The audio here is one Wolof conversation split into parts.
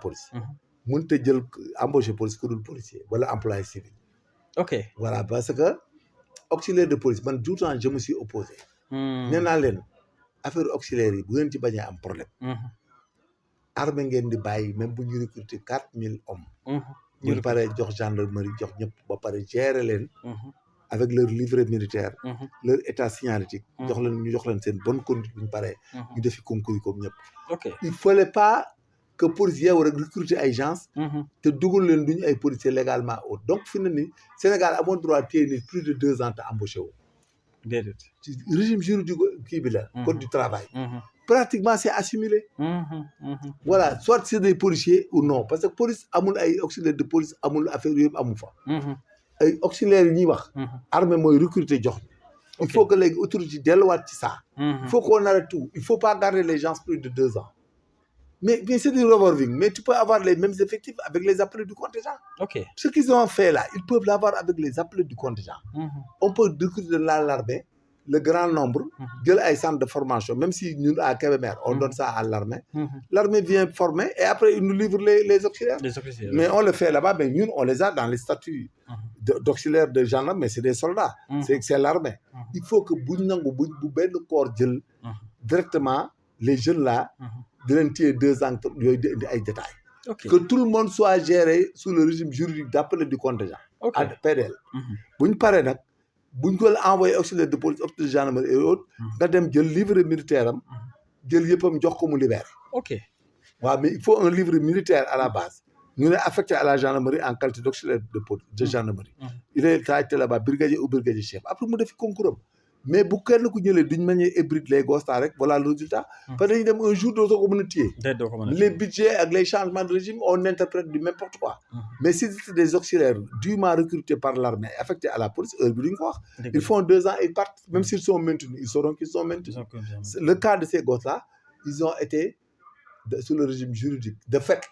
police. mënut a jël embaucher police ku dul policier wala employé civil. ok voilà parce que auxiliaire de police man tout le temps je me suis opposé. nee naa leen affaire auxiliaire yi bu ngeen ci bañee am problème. armée ngeen di bàyyi même bu ñu recruter 4000 hommes. bu ñu paree jox gendarmerie jox ñëpp ba pare gérer leen. avec leur livret militaire. leur état signalétique. ñu jox leen seen bonne conduite bu ñu paree. ñu defi concours yi comme ñëpp. ok il fallait pas que police yow rek recruter ay gens. te dugal leen duñu ay policiers légalement haut donc fi mu ne nii Sénégal amoon droit téye nit plus de 2 ans te embauché wu. déedéet. ci régime juridique kii bi la. code du travail. pratiquement c'est assimilé. voilà soit c'est des policiers ou non parce que police amul ay auxiliaire de police amul affaire yëpp amu fa. ay auxiliaires yi ñuy wax. armée mooy recruter jox. il faut que léegi autorité delluwaat ci ça. il faut qu'on arrête tout il faut pas garder les gens plus de 2 ans. mais c'est du revolving mais tu peux avoir les mêmes effectifs avec les appelés du contingent. ok ce qu'ils ont fait là ils peuvent l'avoir avec les appelés du contingent. on peut recruter de l'armée le grand nombre. jël ay centre de formation même si ñun à Kébémer on donne ça à l'armée. l'armée vient former et après ils nous livrent les auxiliaires. Mais on le fait là-bas mais ñun on les a dans les statuts d'auxiliaires de gendarme mais c'est des soldats. c'est l'armée. il faut que buñ nangu bu benn corps jël directement les jeunes là. di leen téye 2 ans yooyu di indi ay détails. que tout le monde soit géré sous le régime juridique d'appel du contingent. à PDL. bu ñu paree nag bu ñu ko envoyé auxiliaire de police auxiliaire de gendarmerie et autres. nga dem jël livret militaire am jël yëppam jox ko mu libéré. ok waaw mais il faut un livret militaire à la base. ñu ne affecté à la gendarmerie en qualité d'auxiliaire de police de gendarmerie. il est traité là-bas brigadier ou brigadier chef après mu def concours am. mais bu kenn ku ñëlee d'une manière hybride les gostas rek voilà le résultat. parce que dañuy dem un jour dootoo ko mën a téye. les budgets ak les changements de régime on interprète du n'importe quoi. mais si c'est des auxiliaires dûment recrutés par l'armée affectés à la police heure bi duñ ko wax. ils font 2 ans et ils partent même s'ils sont maintenus ils sauront qu'ils sont maintenus. le cas de ces gosses-là ils ont été sous le régime juridique de fait.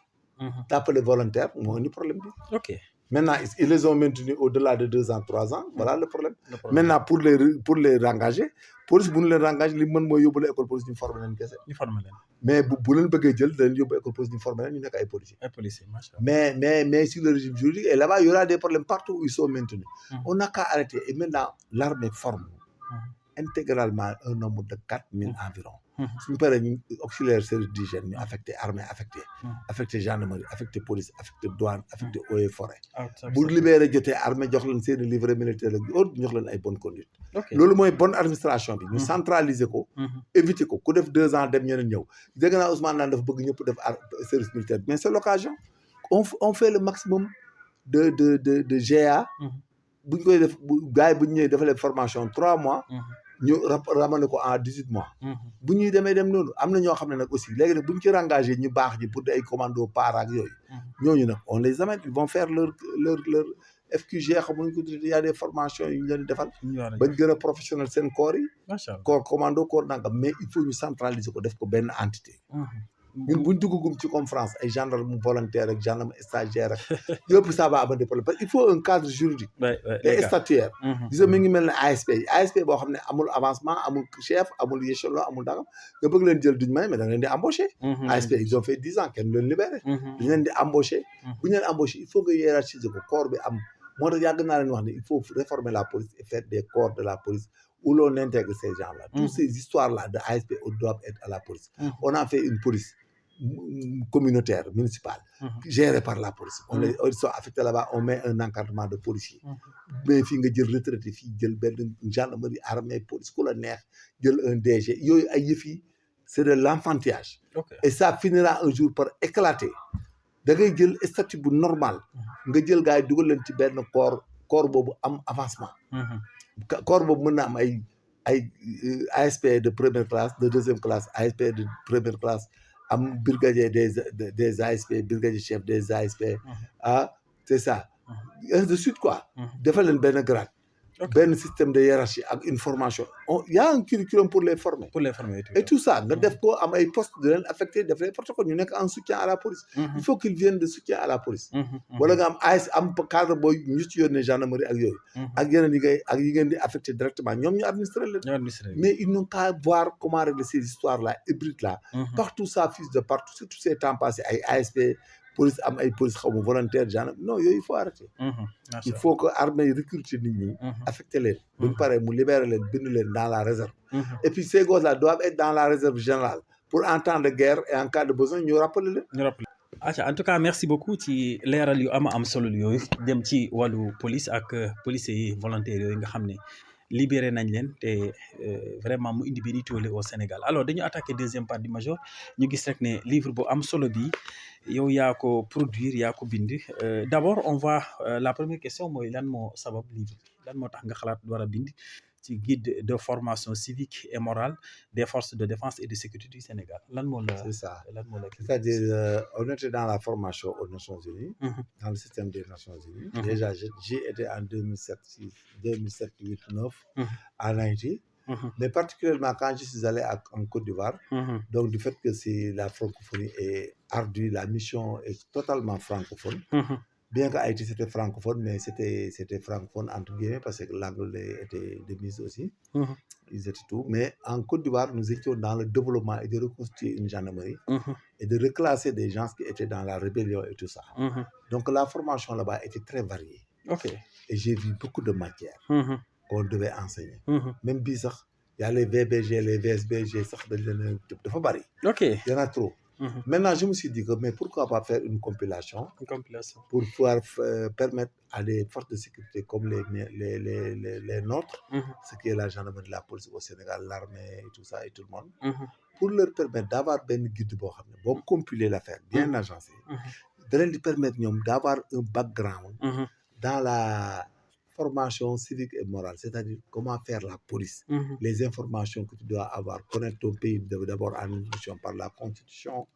d'appelés volontaires moo indi problème bi. ok maintenant ils les ont maintenus au-delà de 2 ans 3 ans voilà le problème. maintenant pour les rengager police bu ñu leen rengager li mën mooy yóbbu la école police ñu former leen kese. mais bu leen bëggee jël dañ yóbbu école police ñu former leen ñu nekk ay policiers. macha Allah. mais sur le régime juridique et là-bas il y aura des problèmes partout où ils sont maintenus. on n'a qu'à arrêter et maintenant l'armée forme intégralement un nombre de 4000 environ. suñu paree ñu auxiliaire service d'hygiène ñu affecté armée affecté gendarmerie affecté police affecté douane affecté eaux et forêt. bu libéré jotee armée jox leen seen livret militaire ak autre jox leen ay bonne conduite. loolu mooy bonne administration bi. ñu centraliser ko. éviter ko ku def 2 ans dem ñeneen ñëw. dégg naa Ousmane naan dafa bëgg ñëpp def service militaire mais c'est l'occasion on fait le maximum de GA. bu ñu koy def gars yi bu ñu ñëwee dafa leen formation 3 mois. ñu ramené ko en 18 mois. bu ñuy demee dem noonu am na ñoo xam ne nag aussi léegi nag bu ñu ci engagé ñu baax ji pour ay commando para ak yooyu. ñooñu nag on les amène ils vont faire leur FQG xamuñ ko tuddee y a des formations yu ñu leen di defal. bañ gën a professionnel seen corps yi. macha allah corps commando corps nangam mais il faut ñu centraliser ko def ko benn entité. ñun buñ duggagum ci conférence ay gendarme volontaire ak gendarme stagiaire ak yëpp ça va amener des problèmes parce qu'il faut un cadre juridique et statutaire gis nga mi ngi mel ne ASP boo xam ne amul avancement amul chef amul échelon amul dara nga bëgg leen jël duñ may mais da nga leen di embaucher ASP ils ont fait 10 ans kenn leen libéré duñ leen di embaucher bu ñu leen embaucher il faut que hiérarchiser ko corps bi am moo tax yàgg naa leen wax ne il faut réformer la police et faire des corps de la police où l'on intègre ces gens-là toutes ces histoires-là de ASP doivent être à la police on a fait une police communautaire municipale gérée par la police ils sont affectés là-bas on met un encadrement de policiers mais fii nga jël retraité fii jël benn gendarmerie armée police ku la neex jël un DG yooyu ay yëf yi c'est de l'enfantillage et ça finira un jour par éclater da ngay jël statut bu normal nga jël gars yi dugal leen ci benn corps boobu am avancement corps boobu mën na am ay ASP de première classe de deuxième classe ASP de première classe am brigadier des ASP brigadier chef des ASP c'est ça ainsi de suite quoi defal leen benn grade benn système de hiérarchie ak une formation il y a un curriculum pour les former et tout ça nga def ko am ay postes de leen affecté def les protocoles ñu nekk en soutien à la police il faut qu'ils viennent de soutien à la police wala nga am am cadre booy ñu ci yónnee gendarmerie ak yooyu ak yeneen yi ngeen di affecté directement ñoom ñu administrer leen mais ils n'ont qu'à voir comment régler ces histoires là hybrides là partout ça fuse de partout surtout ces temps passés ay ASP police am ay police xaw ma volontaire genre non yooyu il faut arrêter. Il faut que armée recruter nit ñi. affecté leen. bu ñu paree mu libérer leen bind leen dans la réserve. et puis ces gosses-là doivent être dans la réserve générale pour en temps de guerre et en cas de besoin ñu rappeler leen. En tout cas merci beaucoup ci leeral yu am solo yooyu dem ci wàllu police ak policiers yi volontaires yooyu nga xam ne libéré nañ leen te vraiment mu indi benn tollé au Sénégal alors dañu attaqué deuxième partie major ñu gis rek ne livre bu am solo bi yow yaa ko produire yaa ko bind d'abord on va la première question mooy lan moo sabab livre lan moo tax nga xalaat war a bind ci guide de formation civique et morale des forces de défense et de sécurité du Sénégal lan moo la. C'est ça c'est-à-dire on était dans la formation aux Nations Unies. Dans le système des Nations Unies. Déjà j'ai été en 2007 8 9 en Haïti. Mais particulièrement quand je suis allé en Côte d'Ivoire. Donc du fait que c'est la francophonie est ardue, la mission est totalement francophone. Bien qu'Haïti c'était francophone, mais c'était francophone entre guillemets parce que l'anglais était de mise aussi. Ils étaient tout. Mais en Côte d'Ivoire, nous étions dans le développement et de reconstruire une gendarmerie et de reclasser des gens qui étaient dans la rébellion et tout ça. Donc la formation là-bas était très variée. Et j'ai vu beaucoup de matières qu'on devait enseigner. Même bii sax y a les VBG, les VSBG, sax dañ leen dafa bari. Il y en a trop. Maintenant, je me suis dit que mais pourquoi pas faire une compilation pour pouvoir permettre à des forces de sécurité comme les nôtres, ce qui est la gendarmerie, la police au Sénégal, l'armée et tout ça et tout le monde, pour leur permettre d'avoir benn guide boo xam ne boo compiler l'affaire bien agencé, da leen di permettre ñoom d'avoir un background dans la formation civique et morale, c'est-à-dire comment faire la police, les informations que tu dois avoir, connaître ton pays d'abord en introduction par la constitution,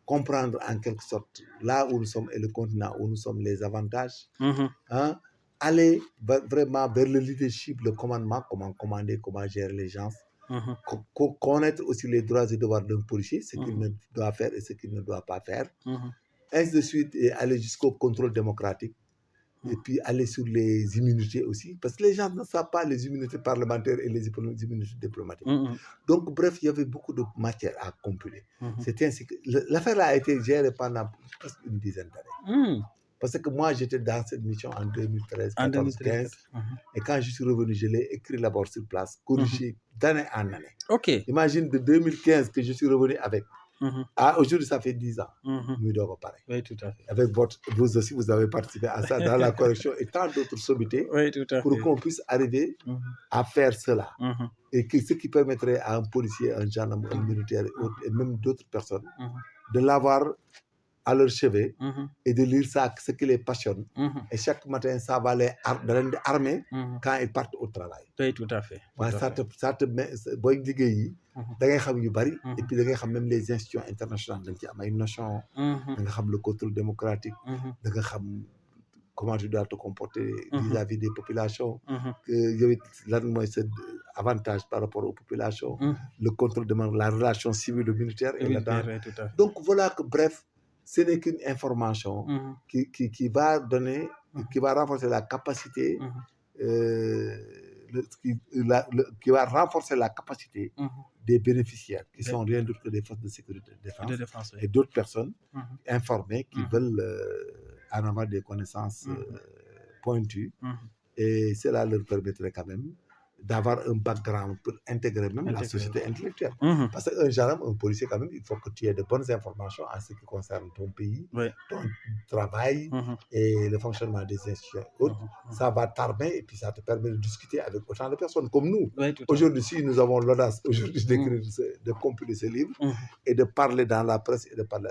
comprendre en quelque sorte là où nous sommes et le continent où nous sommes, les avantages, aller vraiment vers le leadership, le commandement, comment commander, comment gérer les gens, connaître aussi les droits et devoirs d'un policier, ce qu'il ne doit faire et ce qu'il ne doit pas faire, ainsi de suite, et aller jusqu'au contrôle démocratique. Et puis aller sur les immunités aussi, parce que les gens ne savent pas les immunités parlementaires et les immunités diplomatiques. Donc, bref, il y avait beaucoup de matière à compiler. C'était ainsi que l'affaire a été gérée pendant presque une dizaine d'années. Parce que moi, j'étais dans cette mission en 2013, 2014, 2015. Et quand je suis revenu, je l'ai écrit d'abord sur place, corrigé d'année en année. Imagine de 2015 que je suis revenu avec. Aujourd'hui, ça fait 10 ans. Oui, tout à fait. Avec vous aussi, vous avez participé à ça dans la correction et tant d'autres sommités pour qu'on puisse arriver à faire cela. Et ce qui permettrait à un policier, un gendarme, un militaire et même d'autres personnes de l'avoir à leur chevet et de lire ça, ce qui les passionne. Et chaque matin, ça va les armer quand ils partent au travail. Oui, tout à fait. Ça te met, boy liggéey da ngay xam yu bari et puis da ngay xam même les institutions internationales dañ ci am ay notions. Da nga xam le contrôle démocratique. Da nga xam comment tu dois te comporter vis-à-vis des populations. Yow it lan mooy sa avantage par rapport aux populations. Le contrôle de la relation civile ou militaire et là-dedans. Donc voilà que bref, ce n'est qu'une information qui va donner, qui va renforcer la capacité, qui va renforcer la capacité des bénéficiaires, qui sont rien d'autre que des forces de sécurité de défense et d'autres personnes informées qui veulent en avoir des connaissances pointues. Et cela leur permettrait quand même d'avoir un background pour intégrer même la société intellectuelle. Parce qu'un gendarme, un policier quand même, il faut que tu aies de bonnes informations en ce qui concerne ton pays, ton travail et le fonctionnement des institutions. Ça va t'armer et puis ça te permet de discuter avec autant de personnes comme nous. Aujourd'hui, si nous avons l'audace d'écrire, de compiler ce livre et de parler dans la presse et de parler